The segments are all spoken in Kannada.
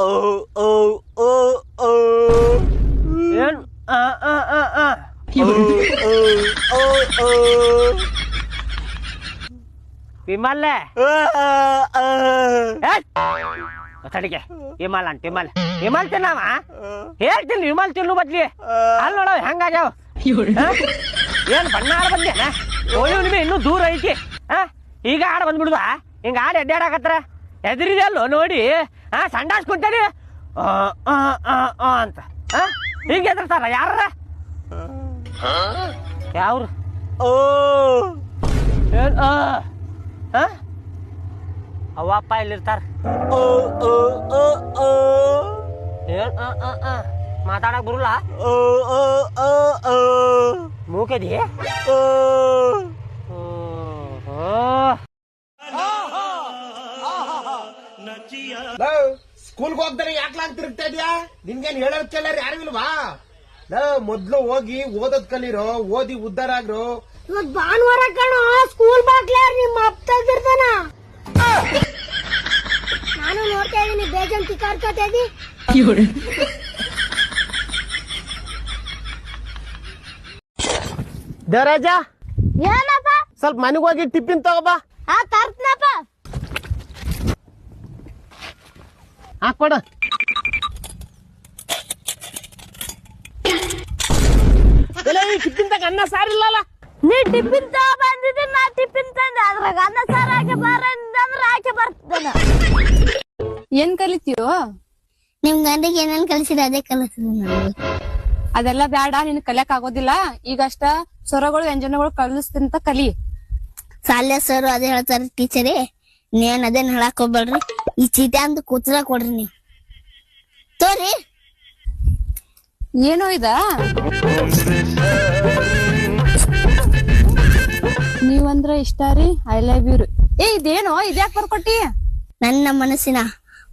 ಓ ಓ ಓ ಓ ಏನ್ ವಿಮಲ್ ತಡಿಗೆ ವಿಮಲ್ ಅಂತ ವಿಮಲ್ ತಿನ್ನವ ಹೇಳ್ತೀನಿ ವಿಮಲ್ ತಿನ್ನು ಬದ್ಲಿ ಅಲ್ಲಿ ನೋಡವ್ ಹೆಂಗಾಗ್ಯಾವ ಏನ್ ಬಣ್ಣ ಆಡ ಬಂದೇನ ಓಯೋ ನಿಮಗೆ ಇನ್ನೂ ದೂರ ಐತಿ ಈಗ ಆಡ ಬಂದ್ಬಿಡುದ ಹಿಂಗ ಆಡ ಎಡ್ಡಾಡಕತ್ರ ಎದ್ರಿದೆ ಅಲ್ಲೋ ನೋಡಿ ಸಂಡಾಸ್ ಕುಂತೇನಿ ಅಂತ ಹಿಂಗೆ ಎದ್ರತಾರ ಯಾರ ಯಾವ್ರು ಓ ಏನ್ ಅವ್ವ ಅಪ್ಪ ಇಲ್ಲಿರ್ತಾರ ಏನ್ ಮಾತಾಡಕ್ ಬರುಲ್ಲ ಮೂಕದಿ ಸ್ಕೂಲ್ಗೆ ಹೋಗ್ತಾರೆ ಯಾಕ್ಲಾಂಗ್ ತಿರುಗ್ತಾ ಇದೀಯಾ? ನಿನ್ಗೇನ್ ಹೇಳೋದ್ ಕೇಳಾರ ಯಾರು ಇಲ್ವಾ? ಮೊದ್ಲು ಹೋಗಿ ಓದೋದ್ ಕಲೀರೋ, ಓದಿ ಉದ್ದಾರ ಆಗ್ರೋ. ಇವತ್ ಭಾನುವಾರ ಕಣೋ, ಸ್ಕೂಲ್ ಬಾಗ್ಲ ನಿಮ್ಮ ಅಪ್ಪ ತೆಗ್ದಿರ್ತಾನ. ನಾನು ನೋಡ್ತಾ ಇದೀನಿ, ಬೇಜಾನ್ ತಿಕ್ಕಾಡ್ತಾ ಇದಿ. ದೇವರಾಜ, ಏನಪ್ಪ? ಸ್ವಲ್ಪ ಮನೆಗೆ ಹೋಗಿ ಟಿಫಿನ್ ತಗೋಬಾ. ತರ್ತನಪ್ಪ. ಕೊಡ. ಟಿಫಿನ್ ತಗ ಅನ್ನ ಸಾರಿಲ್ಲಲ್ಲ. ನೀ ಟಿಫಿನ್ ತಗೋ ಬಂದಿದ್ದೆ, ನಾ ಟಿಫಿನ್ ತಂದೆ. ಅದ್ರಾಗ ಅನ್ನ ಸಾರು ಹಾಕಿ ಬಾರಂದ್ರೆ ಹಾಕಿ ಬರ್ತೇನೆ. ಏನ್ ಕಲಿತೀಯೋ? ನಿಮ್ ಗಂಡಿಗೆ ಏನೇನ್ ಕಲಿಸಿದ ಅದೇ ಕಲಿಸಿದ ನನಗೆ. ಅದೆಲ್ಲ ಬ್ಯಾಡ, ನಿನ್ ಕಲಿಯಕ್ ಆಗೋದಿಲ್ಲ. ಈಗಷ್ಟ ಸ್ವರಗಳು ವ್ಯಂಜನಗಳು ಕಲಿಸ್ತಿಂತ ಕಲಿ. ಸಾಲ್ಯ ಸರ್ ಅದೇ ಹೇಳ್ತಾರ ಟೀಚರೇ, ನೀನ್ ಅದೇನ್ ಹೇಳಕ್ ಹೋಗ್ಬೇಡ್ರಿ. ಈ ಚೀಟಿ ಅಂತ ಕೂತ್ರ ಕೊಡ್ರಿ ನೀವು. ತೋರಿ. ಏನೋ ಇದ? ನೀವಂದ್ರ ಇಷ್ಟ ರೀ, ಐ ಲವ್ ಯು. ಇದೇನೋ ಇದ್ಯಾಕ್ ಬರ್ಕೊಟ್ಟಿ? ನನ್ನ ಮನಸ್ಸಿನ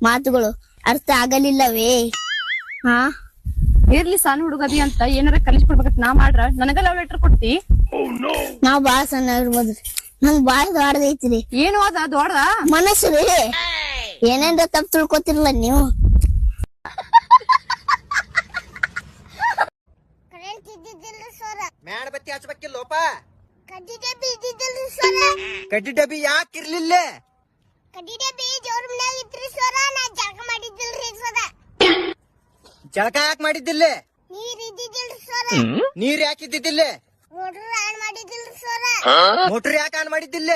ಮಾತುಗಳು ಅರ್ಥ ಆಗಲಿಲ್ಲವೇ? ಇರ್ಲಿ, ಸಣ್ಣ ಹುಡುಗದಿ ಅಂತ ಏನಾರ ಕಲಿಸ್ಕೊಡ್ಬೇಕಂತ ನಾ ಮಾಡ್ರ ನನಗ ಲವ್ ಲೆಟರ್ ಕೊಡ್ತಿ? ನಾವ್ ಬಾಳ ಸಣ್ಣ ಇರ್ಬೋದ್ರಿ, ನಂಗ್ ಬಾಳ ದೊಡ್ಡದೈತ್ರಿ. ಏನು ಅದ ದೊಡ್ಡ ಮನಸ್ಸು ರೀ. ಏನೇನ್ರ ತಪ್ಪು ತಿಳ್ಕೊತಿರಲ್ಲ ನೀವು. ಮ್ಯಾಡ ಬತ್ತಿ ಹಚ್ಬೇಕಿಲ್ಲೋಪ. ಕಡ್ಡಿ ಡಬ್ಬಿ ಯಾಕಿರ್ಲಿಲ್ಲ? ಜಳಕ ಯಾಕೆ ಮಾಡಿದ್ದಿಲ್ಲ? ನೀರ್ ಯಾಕಿದ್ದಿದ್ದಿಲ್ಲ? ಮೋಟ್ರ್ ಯಾಕೆ ಆನ್ ಮಾಡಿದ್ದಿಲ್ಲ?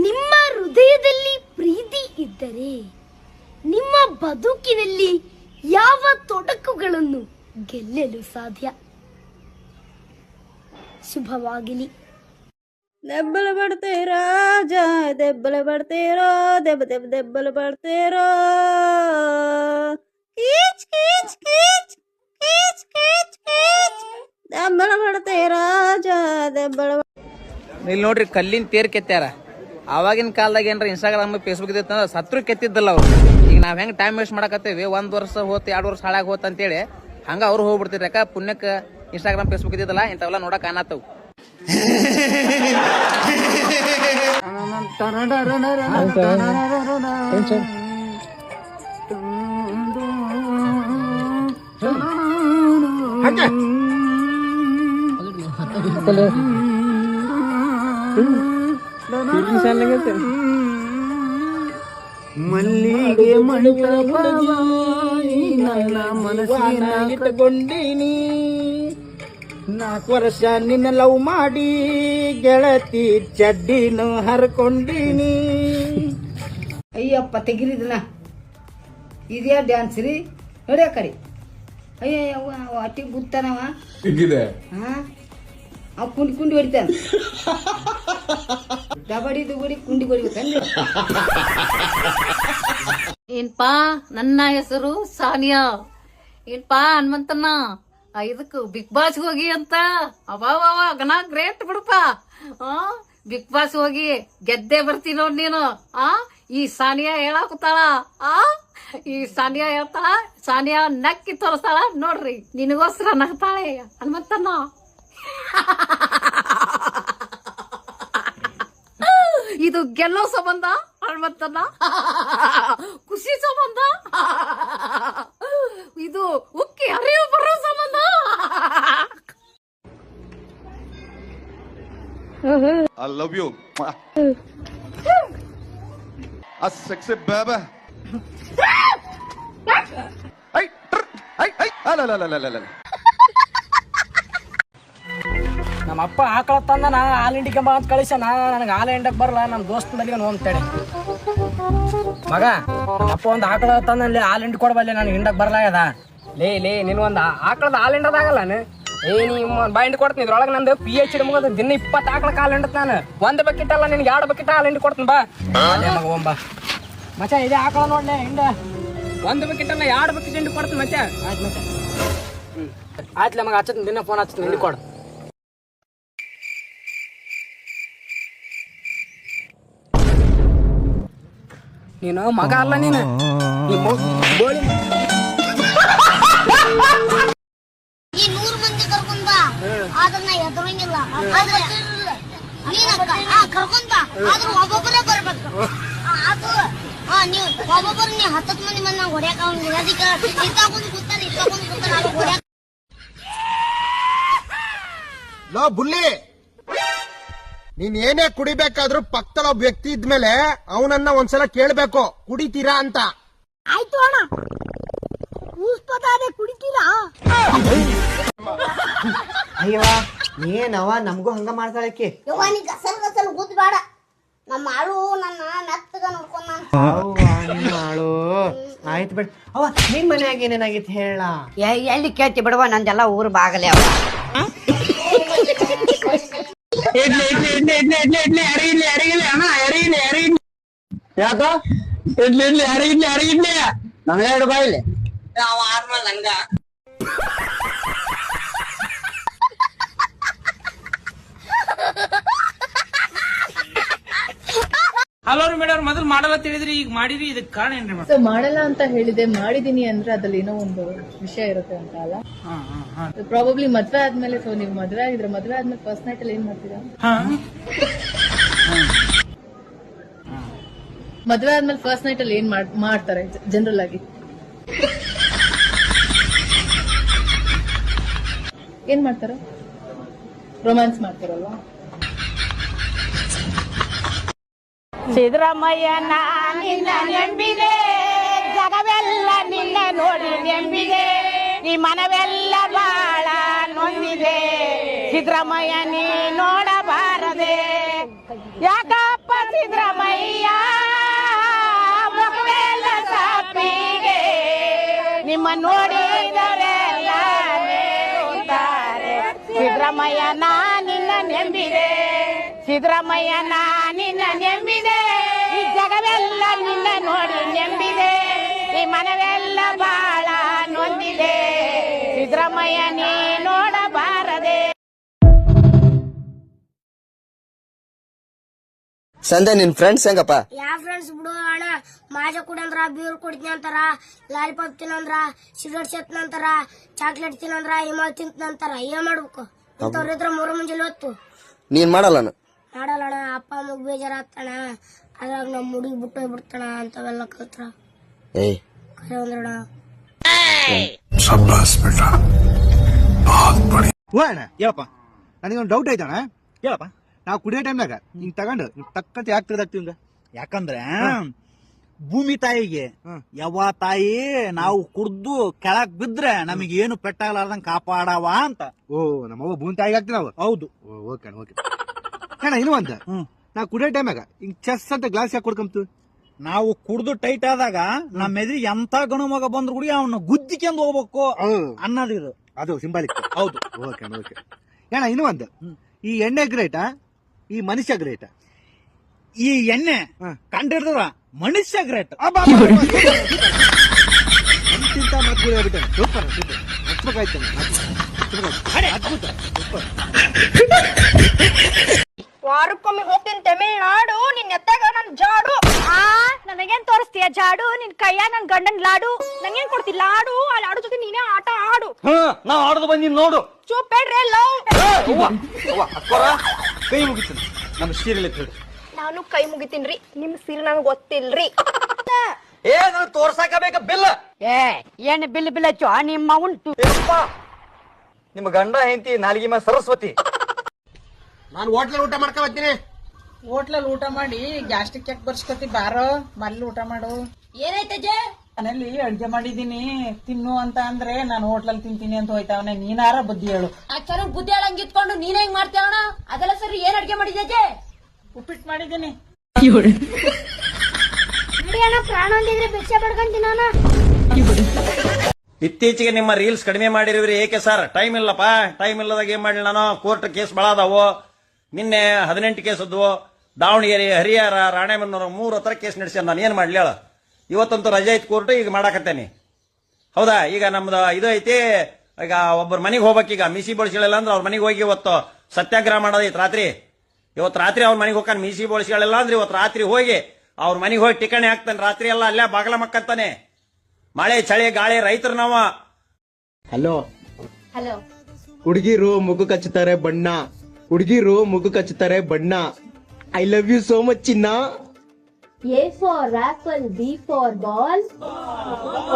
ನಿಮ್ಮ ಹೃದಯದಲ್ಲಿ ಪ್ರೀತಿ ಇದ್ದರೆ ನಿಮ್ಮ ಬದುಕಿನಲ್ಲಿ ಯಾವ ತೊಡಕುಗಳನ್ನು ಗೆಲ್ಲಲು ಸಾಧ್ಯ. ಶುಭವಾಗಲಿ. ದೆಬ್ಬಲ ಬಡ್ತೇರೋ ರಾಜ, ದೆಬ್ಬಲ ಬಡ್ತೇರೋ, ದೆಬ್ಬ ದೆಬ್ಬ ದೆಬ್ಬಲ ಬಡ್ತೇರೋ. ಕೀಚ್ ಕೀಚ್ ಕೀಚ್ ಕೀಚ್ ಕೀಚ್ ಕೀಚ್. ದೆಬ್ಬಲ ಬಡ್ತೇರೋ ರಾಜ, ದೆಬ್ಬಲ. ಇಲ್ಲಿ ನೋಡ್ರಿ, ಕಲ್ಲಿನ ತೇರ್ ಕೆತ್ತಾರ. ಆವಾಗಿನ ಕಾಲದಾಗ ಏನ್ರ ಇನ್ಸ್ಟಾಗ್ರಾಮ್ ಫೇಸ್ಬುಕ್ ಇದ್ದಿತ್ತಂದ್ರ ಸತ್ರು ಕೆತ್ತಿದ್ದಲ್ಲ ಅವ್ರು. ಈಗ ನಾವ್ ಹೆಂಗ್ ಟೈಮ್ ವೇಸ್ಟ್ ಮಾಡಕತ್ತೇವಿ, 1 ವರ್ಷ ಹೋತ್ 2 ವರ್ಷ ಹಾಳಾಗ ಹೋತ್ ಅಂತೇಳಿ ಹಂಗ ಅವ್ರು ಹೋಗ್ಬಿಡ್ತಿರ್. ಯಾಕ ಪುಣ್ಯಕ್ಕ ಇನ್ಸ್ಟಾಗ್ರಾಮ್ ಫೇಸ್ಬುಕ್ ಇದ್ದಿದ್ದಲ್ಲ, ಇಂಥವೆಲ್ಲ ನೋಡಕ್ ಕಾಣತ್ತವು. ಮಲ್ಲಿಗೆ ನನ್ನ ಮನಸ್ಸಿನ ಇಟ್ಟುಕೊಂಡೀನಿ. 4 ವರ್ಷ ನಿನ್ನ ಲವ್ ಮಾಡಿ ಗೆಳತಿ ಚಡ್ಡಿನ ಹರ್ಕೊಂಡೀನಿ. ಅಯ್ಯಪ್ಪ ತೆಗಿರಿದನ ಇದ್ಯಾ ಡ್ಯಾನ್ಸ್ ರೀ ನೋಡಿ ಆ ಕಡೆ. ಅಯ್ಯವ್ವ ಅಟ್ಟಿ ಬುತ್ತಾನವ. ಅವ್ ಕುಂಡಿ ಕುಂಡಿ ಹೊಡಿತಾನ. ದಬಡಿ ದುಬಡಿ ಕುಂಡಿ ಹೊಡಿಬೇಕಂದ್ರೆ. ಏನ್ಪಾ, ನನ್ನ ಹೆಸರು ಸಾನಿಯಾ. ಏನ್ಪಾ ಹನುಮಂತಣ್ಣ, ಇದಕ್ ಬಿಗ್ ಬಾಸ್ ಹೋಗಿ ಅಂತ. ಅವಾವ ಗನ ಗ್ರೇಟ್ ಬಿಡಪ್ಪ. ಬಿಗ್ ಬಾಸ್ ಹೋಗಿ ಗೆದ್ದೆ ಬರ್ತೀನಿ ನೋಡ್ ನೀನು. ಈ ಸಾನಿಯಾ ಹೇಳಾಕುತ್ತಾಳ. ಈ ಸಾನಿಯಾ ಹೇಳ್ತಾಳ, ಸಾನಿಯಾ ನಕ್ಕಿ ತೋರಿಸ್ತಾಳ ನೋಡ್ರಿ. ನಿನಗೋಸ್ಕರ ನಗ್ತಾಳೆ ಹನುಮಂತಣ್ಣ. ಗೆಲ್ಲೋ ಸಂಬಂಧ ಹನುಮಂತನ ಖುಷಿ ಸಂಬಂಧ ಇದು ಉಕ್ಕಿ ಹರಿವು ಬರೋ ಸಂಬಂಧ I love you. A sexy baby. Hey, hey, la. ನಮ್ಮ ಅಪ್ಪ ಆಕಳ ತಂದನ ಹಾಲು ಹಿಂಡಿಕೆ ಬಾ ಅಂತ ಕಳಿಸ್ಯಾನ. ನನಗೆ ಹಾಲು ಹಿಂಡಕ್ ಬರಲ್ಲ, ನಮ್ಮ ದೋಸ್ತ ಬಲ್ಲಿ ಹೋಗ್ತೇನೆ. ಮಗ, ನಮ್ಮ ಅಪ್ಪ ಒಂದು ಆಕಳ ತಂದಲ್ಲಿ ಹಾಲು ಹಿಂಡಿ ಕೊಡಬಲ್ಲೆ, ನನಗೆ ಹಿಂಡಕ್ ಬರಲ್ಲ ಅದ. ಲೇ ನೀನು ಒಂದು ಆಕಳದ ಹಾಲು ಹಿಂಡದಾಗಲ್ಲ ನೀ ಬಾ ಹಿಂಡಿ ಕೊಡ್ತೀನಿ. ಇದ್ರೊಳಗೆ ನಂದು PhD ಮುಗಿದ ದಿನ 20 ಆಕಳ ಹಾಲು ಹಿಂಡತ್ ನಾನು. 1 ಬಕೆಟ್ ಅಲ್ಲ, ನಿನ್ಗೆ 2 ಬಕೆಟ್ ಹಾಲು ಹಿಂಡಿ ಕೊಡ್ತೀನಿ ಬಾ. ಮಗ ಹೋಂಬ ಮಚ್ಚ, ಇದೇ ಆಕಳ ನೋಡ್ಲೆ ಹಿಂಡ. 1 ಬಕೆಟ್ ಅಲ್ಲ, 2 ಬಕೆಟ್ ಹಿಂಡಿ ಕೊಡ್ತೀನಿ ಮಚ್ಚ. ಆಯ್ತು ಮಚ್ಚ. ಆಯ್ತಲ್ಲ ಮಗ, ಹಚ್ಚತ್ತೀನಿ, ದಿನ ಫೋನ್ ಹಚ್ತೀನಿ, ಹಿಂಡಿ ಕೊಡು. ನೀನು ಮಗ ಅಲ್ಲ, ನೀನು ಈ 100 ಮಂದಿ ಕರ್ಕೊಂಡ್ ಬಾ, ಆದ್ರ ನಾ ಎದುರಂಗಿಲ್ಲ. ಕರ್ಕೊಂಡ್ ಬಾ, ಆದ್ರೂ ಒಬ್ಬೊಬ್ಬರೇ ಬರ್ಬೇಕು. ಅದು ನೀವು ಒಬ್ಬೊಬ್ಬರು ನೀವು 10 ಮಂದಿ ಬಂದ್ ನಾವು ಹೊಡ್ಯಾಕ ಅದಕ್ಕೆ ಇತ್ತಾಗೊಂದು ಕೂತಾರೆ ಹೊಡ್ಯಾಕ. ಲೋ ಬುಲ್ಲಿ, ನೀನ್ ಏನೇ ಕುಡಿಬೇಕಾದ್ರೂ ಪಕ್ಕದಲ್ಲಿ ಒಬ್ಬ ವ್ಯಕ್ತಿ ಇದ್ಮೇಲೆ ಅವನನ್ನ ಒಂದ್ಸಲ ಕೇಳ್ಬೇಕು, ಕುಡಿತೀರಾ ಅಂತ. ಆಯ್ತು ಅಣ್ಣ, ಕೂಸ್ಪದಾದೆ ಕುಡಿತೀರಾ? ಅಯ್ಯವ ಏನವ ನಮಗೂ ಹಂಗ ಮಾಡ್ತಾಳಕ್ಕೆ. ಯವ್ವ ನೀ ಗಸಲ್ ಕೂತ್ ಬೇಡ, ನಮ್ಮ ಆಳು ನನ್ನ ಮೆತ್ತಗ ನೋಡ್ಕೊಂಡ್ ಮಾಡು. ಆಯ್ತು ಬಿಡ್. ಅವ ನಿನ್ ಮನ್ಯಾಗ ಏನೇನಾಗಿತ್ತು ಹೇಳ. ಎಲ್ಲಿ ಕೇಳ್ತಿ ಬಿಡುವ, ನಂದೆಲ್ಲ ಊರು ಬಾಗಲೇ ಅವ. ಯಾಕ ಇಡ್ಲಿ ಅರಿಗಿಡ್ಲಿ ನಮ್ಗೆ 2 ಬಾಯಿಲೆ ನನ್ಗ. ಹಲೋ ರೀ ಮೇಡಮ್, ಮೊದಲು ಮಾಡಲ್ಲ ತಿಳಿದ್ರಿ, ಈಗ ಮಾಡಿರಿ, ಇದಕ್ಕೆ ಕಾರಣ ಏನ್ರಿ ಮೇಡಮ್? ಸೊ ಮಾಡಲ್ಲ ಅಂತ ಹೇಳಿದೆ, ಮಾಡಿದೀನಿ ಅಂದ್ರೆ ಅದ್ರಲ್ಲಿ ಏನೋ ಒಂದು ವಿಷಯ ಇರುತ್ತೆ ಅಂತ ಅಲ್ಲ. ಪ್ರಾಬಬ್ಲಿ ಮದ್ವೆ ಆದ್ಮೇಲೆ, ಸೊ ನೀವು ಮದ್ವೆ ಆಗಿದ್ರೆ ಮದ್ವೆ ಆದ್ಮೇಲೆ ಫಸ್ಟ್ ನೈಟ್ ಅಲ್ಲಿ ಏನ್ ಮಾಡ್ತೀರಾ? ಮದ್ವೆ ಆದ್ಮೇಲೆ ಫಸ್ಟ್ ನೈಟ್ ಅಲ್ಲಿ ಏನ್ ಮಾಡ್ತಾರೆ ಜನರಲ್ ಆಗಿ? ಏನ್ ಮಾಡ್ತಾರೆ? ರೊಮ್ಯಾನ್ಸ್ ಮಾಡ್ತಾರಲ್ವಾ? ಸಿದ್ದರಾಮಯ್ಯನ ನಿನ್ನ ನೆಂಬಿದೆ, ಜಗವೆಲ್ಲ ನಿನ್ನ ನೋಡಿ ನೆಂಬಿದೆ, ಈ ಮನವೆಲ್ಲ ಬಾಳ ನೊಂದಿದೆ, ಸಿದ್ದರಾಮಯ್ಯ ನೀ ನೋಡಬಾರದೆ. ಯಾಕಪ್ಪ ಸಿದ್ದರಾಮಯ್ಯ ಮಕ್ಕಳೆಲ್ಲ ಸಾಪಿಗೆ, ನಿಮ್ಮ ನೋಡಿದರೆಲ್ಲ ನೇರುತ್ತಾರೆ. ಸಿದ್ದರಾಮಯ್ಯನ ನಿನ್ನ ನೆಂಬಿದೆ, ಸಿದ್ದರಾಮಯ್ಯನ ನಿನ್ನ ನೆಂಬಿದೆ, ಈ ಜಗವೆಲ್ಲ ನಿನ್ನ ನೋಡಿ ನೆಂಬಿದೆ, ಈ ಮನವೆಲ್ಲ ಬಾಳ ನೊಂದಿದೆ, ಸಿದ್ದರಾಮಯ್ಯ ನೀ ನೋಡಬಾರದೆ. ಸಂಜೆ ನಿನ್ ಫ್ರೆಂಡ್ಸ್ ಹೆಂಗಪ್ಪ? ಯಾವ ಫ್ರೆಂಡ್ಸ್ ಬಿಡು ಅಣ್ಣ, ಮಾಜ ಕುಡಂದ್ರ, ಬೀರ್ ಕುಡಿತೀನಿ ಅಂತಾರ, ಲಾಲಿಪಾಪ್ ತಿನ್ನಂದ್ರ, ಸಿಗರೇಟ್ ಸೇತ್ನಂತಾರ, ಚಾಕ್ಲೇಟ್ ತಿನ್ನಂದ್ರ, ಹಿಮಾಲ್ ತಿಂತನಂತಾರ. ಏನ್ ಮಾಡ್ಬೇಕು? ಇಂಥವ್ರಿದ್ರ 3 ಮುಂಜಾನೆ ಹೊತ್ತು ನೀನ್ ಮಾಡಲ್ಲ? ಮಾಡಲ್ಲಣ್ಣ. ಅಪ್ಪ ಅಮ್ಮಗ್ ಬೇಜಾರಾಗ್ತಾನ, ಅದ್ರಾಗ ನಮ್ ಹುಡುಗಿ ಬಿಟ್ಟು ಬಿಡ್ತಾನ, ಅಂತವೆಲ್ಲ ಕಲ್ತ್ರ ಖರೆ ಅಂದ್ರಣ. ಹೇಳಪ್ಪ, ನನಗೊಂದು ಡೌಟ್ ಐತಣ್ಣ, ಹೇಳಪ್ಪ. ನಾವು ಕುಡಿಯೋ ಟೈಮ್ನಾಗ ಹಿಂಗ್ ತಗೊಂಡು ತಕ್ಕಂತ ಯಾಕೆ ತಿರ್ದಾಕ್ತಿವ್? ಯಾಕಂದ್ರೆ ಭೂಮಿ ತಾಯಿಗೆ ಯಾವ ತಾಯಿ ನಾವು ಕುಡ್ದು ಕೆಳಕ್ ಬಿದ್ರೆ ನಮಗೆ ಏನು ಪೆಟ್ಟಾಗಲಾರ್ದಂಗ್ ಕಾಪಾಡವ ಅಂತ. ಓ, ನಮ್ಮವ್ವ ಭೂಮಿ ತಾಯಿಗೆ ಹಾಕ್ತೀವಿ ನಾವು. ಹೌದು. ಓಕೆ ಓಕೆ ಅಣ್ಣ. ಇನ್ನು ಅಂತ ನಾವು ಕುಡಿಯೋ ಟೈಮ್ನಾಗ ಹಿಂಗ್ ಚೆಸ್ ಅಂತ ಗ್ಲಾಸ್ ಯಾಕೆ ಕೊಡ್ಕೊಂತೀವಿ? ನಾವು ಕುಡ್ದು ಟೈಟ್ ಆದಾಗ ನಮ್ಮ ಎದುರಿಗೆ ಎಂತ ಗಣು ಮಗ ಬಂದ್ರು ಕೂಡ ಅವನ್ನ ಗುದ್ದಿಕೊಂಡು ಹೋಗ್ಬೇಕು ಅನ್ನೋದು ಇದು. ಅದು ಸಿಂಬಾಲಿಕ್. ಹೌದು. ಓಕೆ ಓಕೆ ಅಣ್ಣ. ಇನ್ನು ಒಂದು, ಈ ಎಣ್ಣೆ ಗ್ರೇಟಾ ಈ ಮನುಷ್ಯ ಗ್ರೇಟಾ? ಈ ಎಣ್ಣೆ ಕಂಡಿಡ್ದ್ರ ಮನುಷ್ಯ ಗ್ರೇಟ್. ಸೂಪರ್ ಅದ್ಭುತ. ವಾರಕ್ಕೊಮ್ಮೆ ಹೋಗ್ತೀನಿ ತಮಿಳ್ನಾಡು, ನಿನ್ ಎತ್ತಾಗ ನನ್ ಜಾಡು. ನನಗೇನ್ ತೋರಿಸ್ತೀಯ ಜಾಡು? ನಿನ್ ಕೈಯ ನನ್ ಗಂಡನ್ ಲಾಡು. ನಂಗೇನ್ ಕೊಡ್ತಿ ಲಾಡು? ಆ ಲಾಡು ಜೊತೆ ನೀನೇ ಆಟ ಆಡು. ನಾ ಆಡೋದು ಬಂದಿನ್ ನೋಡು. ಚೂಪೇಡ್ರೆ ಲವ್ ಕೈ ಮುಗಿತೀನಿ ನಮ್ಮ ಸೀರಿಯಲ್ ಹೇಳಿ. ನಾನು ಕೈ ಮುಗಿತೀನ್ರಿ ನಿಮ್ ಸೀರೆ ನನಗ್ ಗೊತ್ತಿಲ್ರಿ. ಏ ನಾನು ತೋರ್ಸಾಕ ಬೇಕ ಬಿಲ್. ಏನ್ ಬಿಲ್ ಬಿಲ್ ಹಚ್ಚು ನಿಮ್ಮ ಉಂಟು. ನಿಮ್ಮ ಗಂಡ ಹೆಂಡತಿ ನಾಲ್ಗಿ ಮೇಲೆ ಸರಸ್ವತಿ. ನಾನು ಹೋಟ್ಲಲ್ಲಿ ಊಟ ಮಾಡ್ಕೊ ಬರ್ತೀನಿ. ಹೋಟ್ಲಲ್ಲಿ ಊಟ ಮಾಡಿ ಗ್ಯಾಸ್ಟ್ರಿಕ್ ಚೆಕ್ ಬರ್ಸ್ಕೊತಿ ಬಾರೋ ಮಲ್ಲಿ ಊಟ ಮಾಡು. ಏನೈತೆ ಮನೇಲಿ ಅಡ್ಗೆ ಮಾಡಿದೀನಿ ತಿನ್ನು ಅಂತ ಅಂದ್ರೆ ನಾನು ಹೋಟ್ಲಲ್ಲಿ ತಿಂತೀನಿ ಅಂತ ಹೋಯ್ತಾವನೆ. ನೀನಾರ ಬುದ್ಧಿ ಹೇಳು. ಅಕ್ಷರ ಬುದ್ಧಿ ಹೇಳಂಗ್ ಇಟ್ಕೊಂಡು ನೀನ್ ಹೆಂಗ್ ಮಾಡ್ತೇವಣ? ಅದೆಲ್ಲ ಸರಿ. ಏನ್ ಅಡ್ಗೆ ಮಾಡಿದ್ದೆ? ಉಪ್ಪಿಟ್ಟು ಮಾಡಿದೀನಿ. ಅಣ್ಣ ಪ್ರಾಣ ಅಂದಿದ್ರೆ ಭಿಕ್ಷೆ ಪಡ್ಕೊಂತೀನಿ ನಾನು. ಇತ್ತೀಚೆಗೆ ನಿಮ್ಮ ರೀಲ್ಸ್ ಕಡಿಮೆ ಮಾಡಿರುವಿರಿ ಏಕೆ ಸರ್? ಟೈಮ್ ಇಲ್ಲಪ್ಪ. ಟೈಮ್ ಇಲ್ಲದಾಗ ಏನ್ ಮಾಡಲಿ ನಾನು? ಕೋರ್ಟ್ ಕೇಸ್ ಬಹಳ ಅದಾವು. ನಿನ್ನೆ 18 ಕೇಸ್ ಅದ್ವು. ದಾವಣಗೆರೆ, ಹರಿಹರ, ರಾಣೆಬೆನ್ನೂರು 3 ಹತ್ರ ಕೇಸ್ ನಡೆಸ್ಯಾನ. ನಾನು ಏನ್ ಮಾಡ್ಲಿ ಹೇಳ? ಇವತ್ತಂತೂ ರಜೆ ಐತಿ ಕೋರ್ಟ್, ಈಗ ಮಾಡಾಕತ್ತೇನಿ. ಹೌದಾ? ಈಗ ನಮ್ದು ಇದು ಐತಿ. ಈಗ ಒಬ್ಬರ ಮನೆಗೆ ಹೋಗ್ಬೇಕೀಗ. ಮೀಸಿ ಬಳಸಿಗಳಿಲ್ಲ ಅಂದ್ರೆ ಅವ್ರ ಮನೆಗೆ ಹೋಗಿ ಇವತ್ತು ಸತ್ಯಾಗ್ರಹ ಮಾಡೋದೈತಿ ರಾತ್ರಿ. ಇವತ್ತು ರಾತ್ರಿ ಅವ್ರ ಮನೆಗೆ ಹೋಗ್ತಾನೆ. ಮೀಸಿ ಬಳಸಿಗಳಿಲ್ಲ ಅಂದ್ರೆ ಇವತ್ತು ರಾತ್ರಿ ಹೋಗಿ ಅವ್ರ ಮನೆಗೆ ಹೋಗಿ ಟಿಕಣಿ ಹಾಕ್ತಾನೆ. ರಾತ್ರಿ ಎಲ್ಲ ಅಲ್ಲೇ ಬಾಗಲ ಮಕ್ಕಂತಾನೆ. ಮಳೆ ಚಳಿ ಗಾಳಿ ರೈತರು ನಾವ. Hello hello. ಹುಡುಗಿರು ಮುಗು ಕಚ್ಚುತ್ತಾರೆ ಬಣ್ಣ. ಹುಡುಗಿರು ಮುಗು ಕಚ್ಚುತ್ತಾರೆ ಬಣ್ಣ. I love you so much ಚಿನ್ನ. A for apple, B for ball.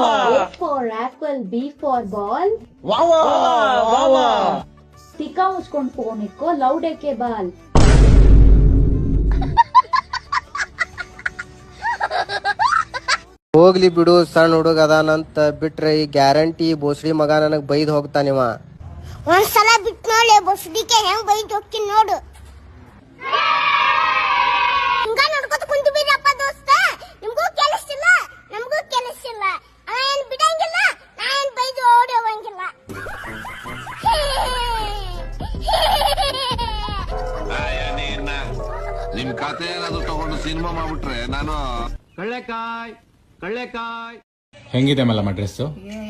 A for apple, B for ball. Tikka ಮುಚ್ಕೊಂಡು ಫೋನ್ ಇಕ್ಕೋ ಲೌಡೇಕೆ ಬಾಲ್. ಹೋಗ್ಲಿ ಬಿಡು, ಸಣ್ಣ ಹುಡುಗ ಅದಾನಂತ ಬಿಟ್ರೆ ಈ ಗ್ಯಾರಂಟಿ ಬೋಸಡಿ ಮಗ ನನಗ್ ಬೈದ್ ಹೋಗ್ತಾನಿವ. ಒಂದ್ಸಲ ಬಿಟ್ಟು ನೋಡಿ ಬಸ್ಡಿಕೆ ಹೆಂಗ್ ಬೈದ್ ಹೋಗ್ತೀನಿ ನೋಡು. ಹಿಂಗ ನೋಡ್ಕೊತ ಕುಂತು ಬಿಡಪ್ಪ ದೋಸ್ತ. ನಿಮ್ಗೂ ಕೆಲಸಿಲ್ಲ ನಮಗೂ ಕೆಲಸಿಲ್ಲ. ಅವ ಏನ್ ಬಿಡಂಗಿಲ್ಲ, ನಾ ಏನ್ ಬೈದು ಓಡಿ ಹೋಗಂಗಿಲ್ಲ. ನಿಮ್ ಕತೆ ಏನಾದ್ರು ತಗೊಂಡು ಸಿನಿಮಾ ಮಾಡ್ಬಿಟ್ರೆ ನಾನು ಕಳ್ಳೆಕಾಯ್ ಹೆಂಗಿದೆ ಮಲ್ಲಮ್ಮ ಡ್ರೆಸ್?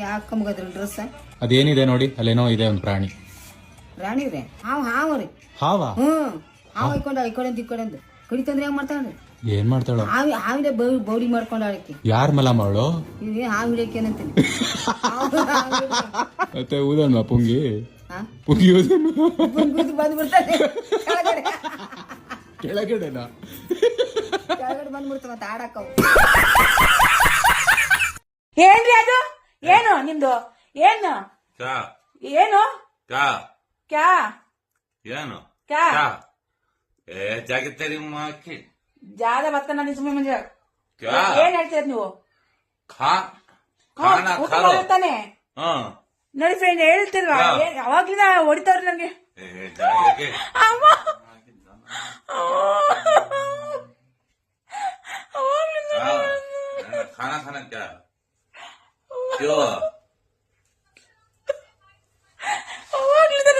ಯಾಕಂಬದ್ರ ಡ್ರೆಸ್ ಅದೇನಿದೆ ನೋಡಿ, ಅಲ್ಲೇನೋ ಇದೆ ಒಂದು ಪ್ರಾಣಿ. ರಾಣಿ ರೀ ಹಾವ್ ರೀ. ಹಾವ? ಹಾವ್ ಇಕ್ಕೊಂಡ ಇಕ್ಕೊಂಡ್ ಇಕ್ಕೊಂಡ್ ಕಡಿತಂದ್ರೆ ಹೆಂಗ್ ಮಾಡ್ತಾವ್ರಿ? ಏನ್ ಮಾಡ್ತಾಳ? ಹಾವಿನ ಬೌಡಿ ಮಾಡ್ಕೊಂಡ ಆಡಕ್ಕೆ. ಯಾರ್ ಮಲ್ಲಮ್ಮ ಅವಳು? ಹಾವ್ ಹಿಡಿಯಕ್ಕೆ ಏನಂತೀನಿ. ಮತ್ತೆ ಊದಣ್ಣ ಪುಂಗಿ ಪುಂಗಿ ಬಂದ್ಬಿಡ್ತಾನೆ ಕೆಳಗಡೆನಾ? ಕೆಳಗಡೆ ಬಂದ್ಬಿಡ್ತಾವ ಮತ್ತೆ ಆಡಕ್ಕವು. ಏನ್ರಿ ಅದು? ಏನು ನಿಮ್ದು? ಏನು ಏನು ಕ್ಯಾ ಏನು ಕ್ಯಾ ಜಾಗತ್ತೇರಿ ಜಾದ ಬತ್ತ ನಾನು ಸುಮ್ಮನೆ ಮಂಜ ಏನ್ ಹೇಳ್ತೀರ ನೀವು? ತಾನೆ ನೋಡಿ ಫ್ರೆಂಡ್ ಹೇಳ್ತಿಲ್ವಾ? ಯಾವಾಗ್ಲಿಂದ ಹೊಡಿತಾವ್ರಿ ನಂಗೆ. खाना खाना क्या क्यों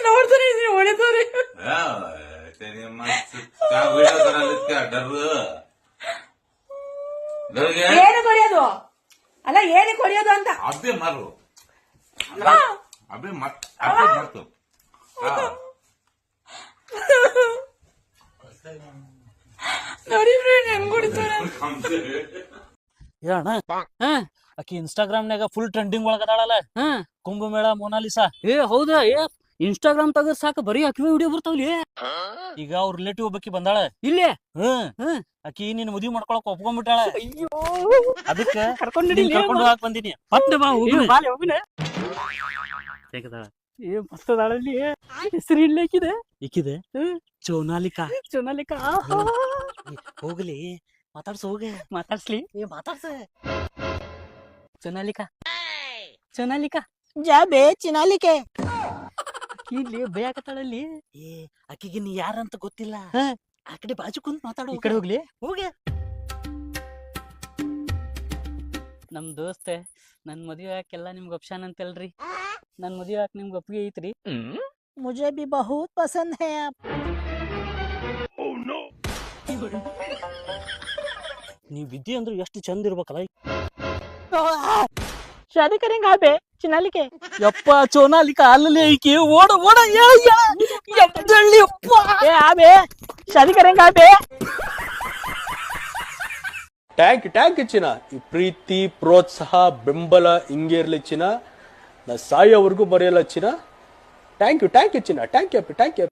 ನೋಡ್ತಾರೆ ಹೊಡಿತಾವ್ರಿ. तेरी मस्त क्या वीडियो बना ले क्या डर गया? ಏನು ಕೊಡಿಯೋದು ಅಲ್ಲ, ಏನು ಕೊಡಿಯೋದು ಅಂತ. अबे मारो अबे मत तो ನೋಡಿ ಫ್ರೆಂಡ್ ಹೆಂಗ್ ಹೊಡಿತಾರೆ. ಅಣ್ಣ ಆಕಿ ಇನ್ಸ್ಟಾಗ್ರಾಮ್ನಾಗ ಫುಲ್ ಟ್ರೆಂಡಿಂಗ್ ಒಳಗದಾಳಲ್ಲ, ಕುಂಭಮೇಳ ಮೊನಾಲಿಸಾ. ಹೌದಾ? ಇನ್ಸ್ಟಾಗ್ರಾಮ್ ತಗದ್ ಸಾಕು, ಬರೀ ಅಕ್ಕಿವೇ ವಿಡಿಯೋ ಬರ್ತಾವ್ಲಿ. ಈಗ ಅವ್ರ ರಿಲೇಟಿವ್ ಒಬ್ಬಕಿ ಬಂದಾಳ ಇಲ್ಲೇ. ಆಕಿ ನಿನ್ ಮದ್ವಿ ಮಾಡ್ಕೊಳಕ್ ಒಪ್ಕೊಂಡ್ಬಿಟ್ಟಾಳ. ಅದಕ್ಕೆ ಕರ್ಕೊಂಡ್ ಹೋಗಾಕ್ ಬಂದಿನಿ. ಮಸ್ತದಾಳಲ್ಲಿ ಹೆಸರು ಇಲ್ಲೇಕಿದೆ. ಈಕಿದೆ ಚೋನಾಲಿಕಾ. ಚೊನಾಲಿಕಾ ಹೋಗ್ಲಿ ಮಾತಾಡ್ಸ ಮಾತಾಡ್ಸ್ಲಿ. ಮಾತಾಡ್ಸ. ಚೊನಾಲಿಕಾ ಚೊನಾಲಿಕಾ ಜಾಬೆ ಚಿನಾಲಿಕೆ ಇಲ್ಲಿ ಬಯಾಕತ್ತಾಳಲ್ಲಿ. ಆಕಿಗೆ ನೀ ಯಾರಂತ ಗೊತ್ತಿಲ್ಲ. ಆ ಕಡೆ ಬಾಜು ಕುಂತ್ ಮಾತಾಡೋ. ಈ ಕಡೆ ಹೋಗ್ಲಿ. ಹೋಗೆ. ನಮ್ ದೋಸ್ತ ನನ್ ಮದ್ವೆ ಹಾಕೆಲ್ಲ ನಿಮ್ಗೆ ಒಪ್ಶಾನ್ ಅಂತಲ್ರಿ. ನನ್ ಮದ್ವೆ ಹಾಕ್ ನಿಮ್ಗೆ ಒಪ್ಪಿಗೆ ಐತ್ರಿ. ಮುಜೆ ಬಿ ಬಹುತ್ ಪಸಂದ್ ಹೈ ಆಪ್. ನೀವ್ ವಿದ್ಯೆ ಅಂದ್ರೆ ಎಷ್ಟು ಚಂದ ಇರ್ಬೇಕಲ್ಲ. ಶಾದಿ ಕರೆಂಗ್ ಆಬೆ ಚಿನಾಲಿಕೆ. ಯಪ್ಪ ಚೋನಾಲಿಕಾ ಅಲ್ಲಲ್ಲಿ ಐಕಿ. ಓಡ ಓಡ ಎದ್ದಳ್ಳಿ ಅಪ್ಪ. ಆಬೆ ಶಾದಿ ಕರೆಂಗ್ ಆಬೆ. ಟ್ಯಾಂಕ್ ಚಿನ್ನ. ಈ ಪ್ರೀತಿ ಪ್ರೋತ್ಸಾಹ ಬೆಂಬಲ ಹಿಂಗೆ ಇರ್ಲಿ ಚಿನ್ನ. ನಾ ಸಾಯೋವರೆಗೂ ಬರೆಯಲ್ಲ ಚಿನ್ನ. ಥ್ಯಾಂಕ್ ಯು ಚಿನ್ನ. Thank you.